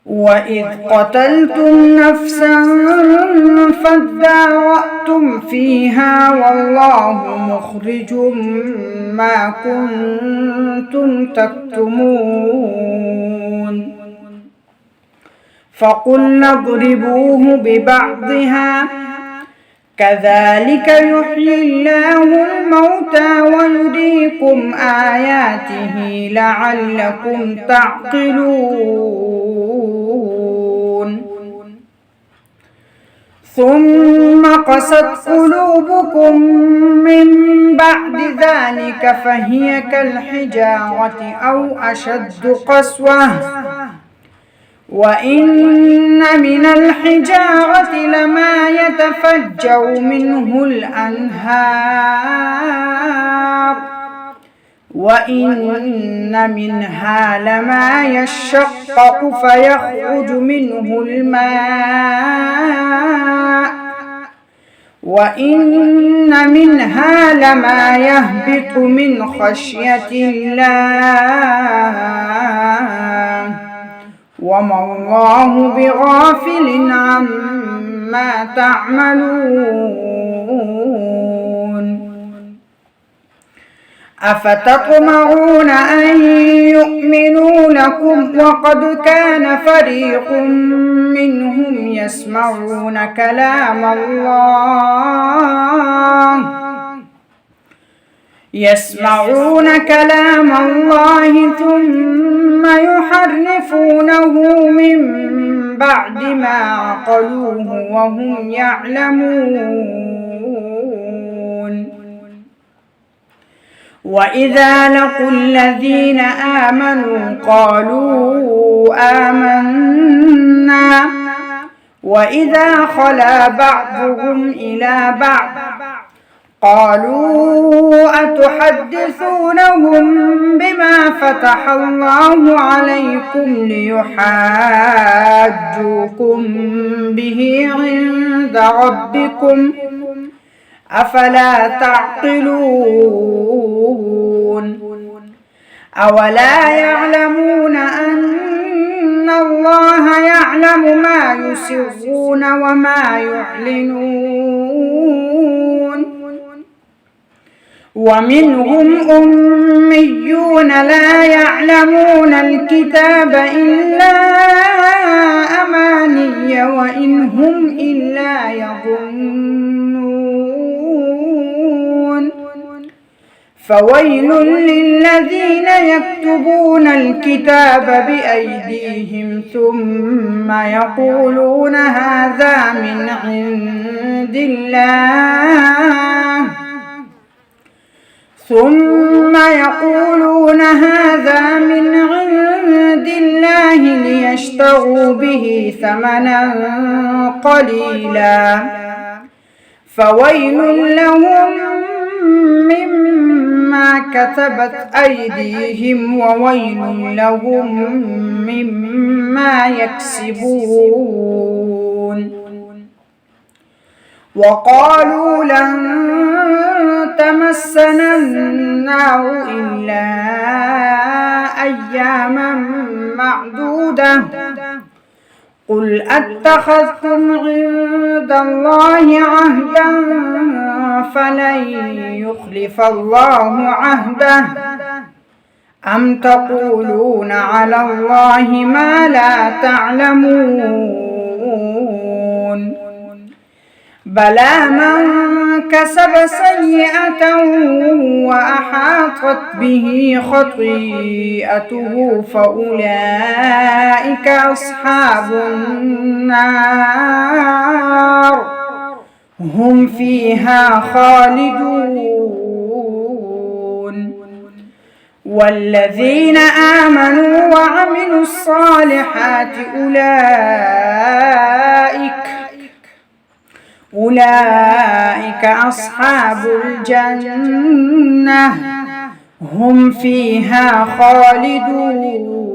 وإذ قتلتم نفسا فادارأتم فيها والله مخرج ما كنتم تكتمون فقلنا اضربوه ببعضها كذلك يحيي الله الموتى ويريكم آياته لعلكم تعقلون ثم قست قلوبكم من بعد ذلك فهي كالحجارة أو أشد قسوة وإن من الحجارة لما يتفجر منه الأنهار وإن منها لما يشقق فيخرج منه الماء وإن منها لما يهبط من خشية الله وما الله بغافل عما تعملون أفتطمعون أن يؤمنوا لكم وقد كان فريق منهم يسمعون كلام الله ثم يحرفونه من بعد ما عقلوه وهم يعلمون وإذا لقوا الذين آمنوا قالوا آمنا وإذا خلا بعضهم إلى بعض قالوا أتحدثونهم بما فتح الله عليكم ليحاجوكم به عند ربكم أفلا تعقلون أولا يعلمون أن الله يعلم ما يسرون وما يعلنون ومنهم أميون لا يعلمون الكتاب إلا أماني وإن هم إلا يظنون فويل للذين يكتبون الكتاب بأيديهم ثم يقولون هذا من عند الله ليشتروا به ثمنا قليلا فويل لهم مما كتبت أيديهم وويل لهم مما يكسبون وقالوا لن تمسنا النار إلا أياما معدودة قل أتخذتم عند الله عهدا فلن يخلف الله عهده أم تقولون على الله ما لا تعلمون بلى من كسب سيئة وأحاطت به خطيئته فأولئك أصحاب النار هم فيها خالدون والذين آمنوا وعملوا الصالحات أولئك أصحاب الجنة هم فيها خالدون